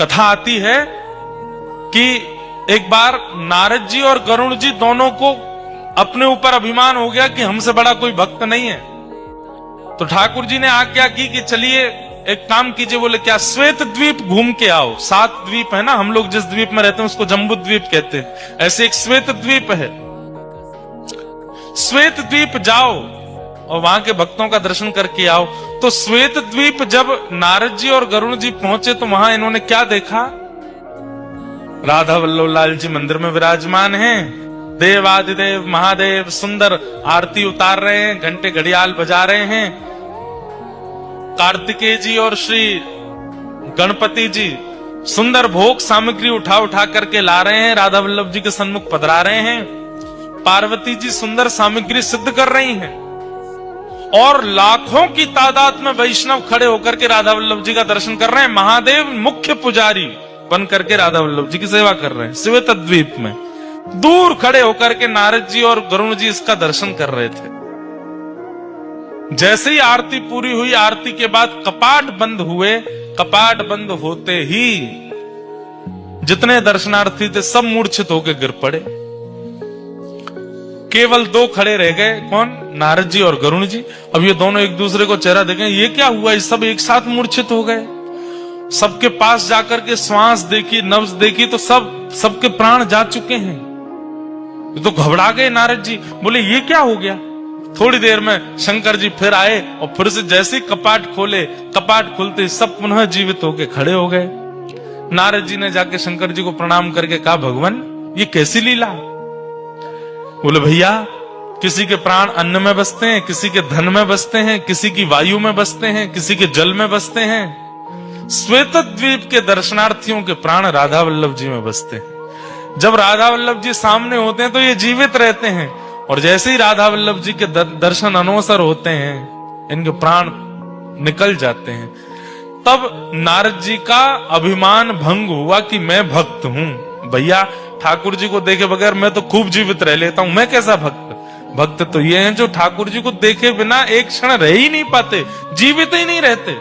कथा आती है कि एक बार नारद जी और गरुड़ जी दोनों को अपने ऊपर अभिमान हो गया कि हमसे बड़ा कोई भक्त नहीं है। तो ठाकुर जी ने आज्ञा की कि चलिए एक काम कीजिए। बोले क्या? श्वेत द्वीप घूम के आओ। 7 द्वीप है ना, हम लोग जिस द्वीप में रहते हैं उसको जम्बू द्वीप कहते हैं, ऐसे एक श्वेत द्वीप है। श्वेत द्वीप जाओ और वहां के भक्तों का दर्शन करके आओ। तो श्वेत द्वीप जब नारद जी और गरुड़ जी पहुंचे तो वहां इन्होंने क्या देखा? राधा वल्लभ लाल जी मंदिर में विराजमान हैं। देवादिदेव महादेव सुंदर आरती उतार रहे हैं, घंटे घड़ियाल बजा रहे हैं। कार्तिकेय जी और श्री गणपति जी सुंदर भोग सामग्री उठा उठा करके ला रहे हैं, राधा वल्लभ जी के सन्मुख पधरा रहे हैं। पार्वती जी सुंदर सामग्री सिद्ध कर रही हैं और लाखों की तादाद में वैष्णव खड़े होकर के राधा वल्लभ जी का दर्शन कर रहे हैं। महादेव मुख्य पुजारी बन करके राधा वल्लभ जी की सेवा कर रहे हैं। श्वेत द्वीप में दूर खड़े होकर के नारद जी और गरुड़ जी इसका दर्शन कर रहे थे। जैसे ही आरती पूरी हुई, आरती के बाद कपाट बंद हुए। कपाट बंद होते ही जितने दर्शनार्थी थे सब मूर्छित होकर गिर पड़े। केवल 2 खड़े रह गए। कौन? नारद जी और गरुड़ जी। अब ये दोनों एक दूसरे को चेहरा देखें, ये क्या हुआ? ये सब एक साथ मूर्छित हो गए। सबके पास जाकर के श्वास देखी, नब्ज देखी तो सबके प्राण जा चुके हैं। तो घबरा गए नारद जी, बोले ये क्या हो गया? थोड़ी देर में शंकर जी फिर आए और फिर से जैसे ही कपाट खोले, कपाट खुलते सब पुनः जीवित होके खड़े हो गए। नारद जी ने जाके शंकर जी को प्रणाम करके कहा, भगवान ये कैसी लीला? बोले भैया किसी के प्राण अन्न में बसते हैं, किसी के धन में बसते हैं, किसी की वायु में बसते हैं, किसी के जल में बसते हैं। श्वेत द्वीप के दर्शनार्थियों के प्राण राधा वल्लभ जी में बसते हैं। जब राधा वल्लभ जी सामने होते हैं तो ये जीवित रहते हैं और जैसे ही राधा वल्लभ जी के दर्शन अनवसर होते हैं इनके प्राण निकल जाते हैं। तब नारद जी का अभिमान भंग हुआ कि मैं भक्त हूं। भैया ठाकुर जी को देखे बगैर मैं तो खूब जीवित रह लेता हूं, मैं कैसा भक्त? भक्त तो ये हैं जो ठाकुर जी को देखे बिना एक क्षण रह ही नहीं पाते, जीवित ही नहीं रहते।